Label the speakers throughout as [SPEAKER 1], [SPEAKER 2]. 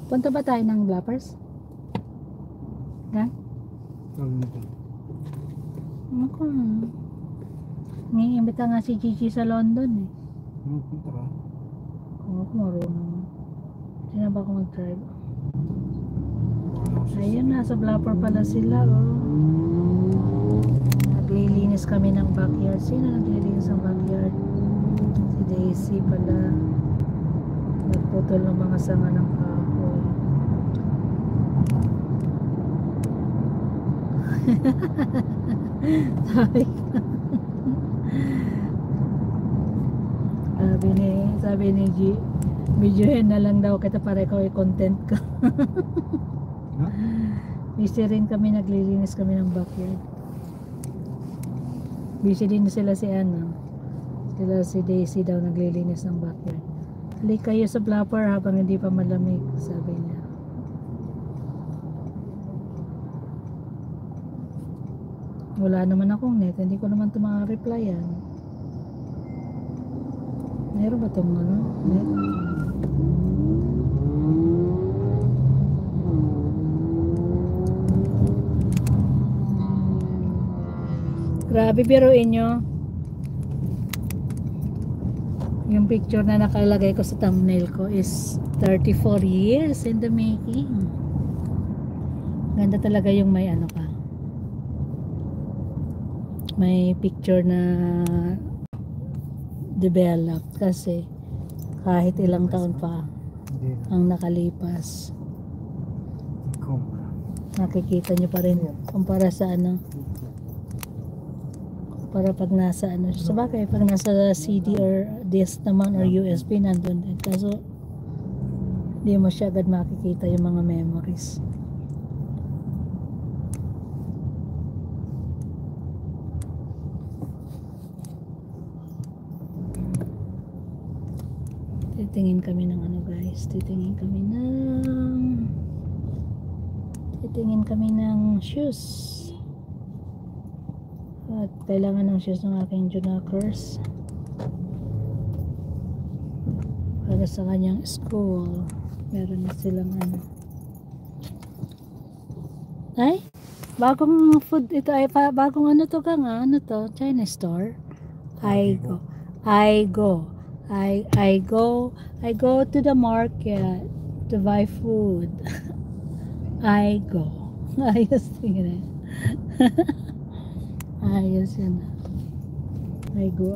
[SPEAKER 1] Punta ba tayo ng Blappers? Ha? Ako. Ngiimbita nga si Gigi sa London eh.
[SPEAKER 2] Punta ka?
[SPEAKER 1] Kung ako marunong. Hindi na ba ako mag-drive? Ayun, nasa Blapper pala sila oh. Naglilinis kami ng backyard. Sino naglilinis ng backyard? Si Daisy pala. Nagputol ng mga sanga ng kahoy. sabi ni G, videohin na lang daw kita para ikaw i-content ko. Busy rin kami, naglilinis kami ng backyard. Busy din sila si si Daisy daw naglilinis ng backyard. Halik kayo sa Blapper habang hindi pa malamig, sabi niya. Wala naman akong net, hindi ko naman ito maka-replyan. Meron ba itong net? Grabe, biruin nyo. Yung picture na nakalagay ko sa thumbnail ko is 34 years in the making. Ganda talaga yung may ano ka. May picture na developed kasi kahit ilang taon pa ang nakalipas. Nakikita nyo pa rin kumpara sa para pag nasa sabagay pag nasa CD or disk naman or USB nandun din, kaso hindi mo siya agad makikita yung mga memories. Titingin kami ng guys, titingin kami ng shoes. At kailangan ng shoes ng aking Junakers para sa kanyang school. Meron na silang ay, bagong food ito ay bagong to ka nga, Chinese store. I go to the market to buy food. I go. Ayos tingin ayos yan. I go.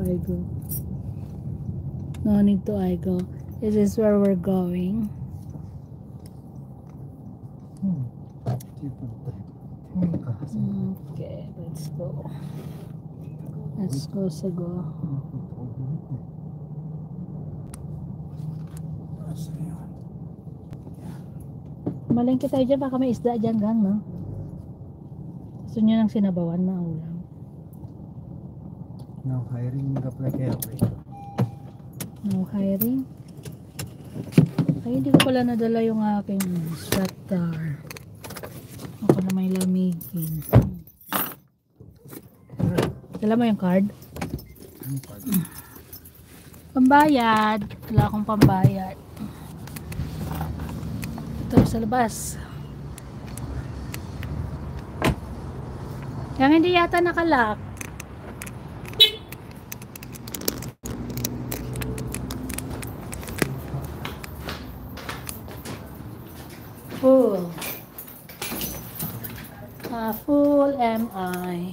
[SPEAKER 1] No need to I go. This is where we're going. Okay, let's go. Let's go, Sago. Malengke tayo dyan, baka may isda dyan gang, no? Gusto nyo ng sinabawan na ulam.
[SPEAKER 2] No hiring, apply kaya
[SPEAKER 1] No hiring? Ay, hindi ko pala nadala yung aking sweater. Ako na may lamigin. Dala mo yung card? Pambayad. Wala akong pambayad. Ito sa labas. Yang hindi yata nakalock. Full. Full am I.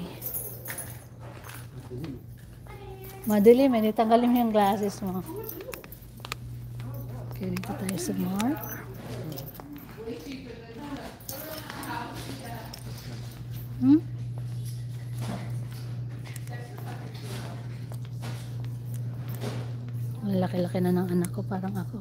[SPEAKER 1] Madilim, hindi tanggalin mo yung glasses mo. Okay, dito tayo sa mark. Laki-laki na ng anak ko, parang ako.